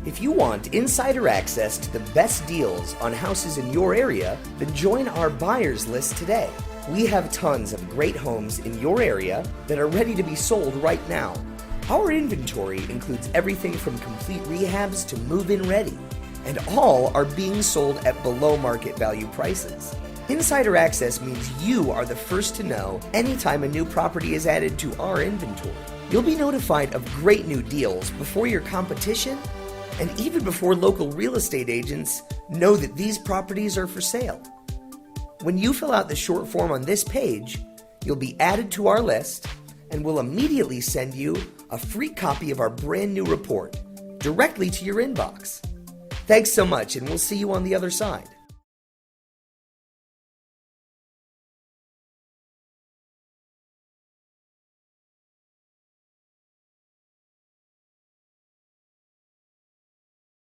If you want insider access to the best deals on houses in your area, then join our buyers list today. We have tons of great homes in your area that are ready to be sold right now. Our inventory includes everything from complete rehabs to move-in ready, and all are being sold at below market value prices. Insider access means you are the first to know anytime a new property is added to our inventory. You'll be notified of great new deals before your competition and even before local real estate agents know that these properties are for sale. When you fill out the short form on this page, you'll be added to our list and we'll immediately send you a free copy of our brand new report directly to your inbox. Thanks so much, and we'll see you on the other side.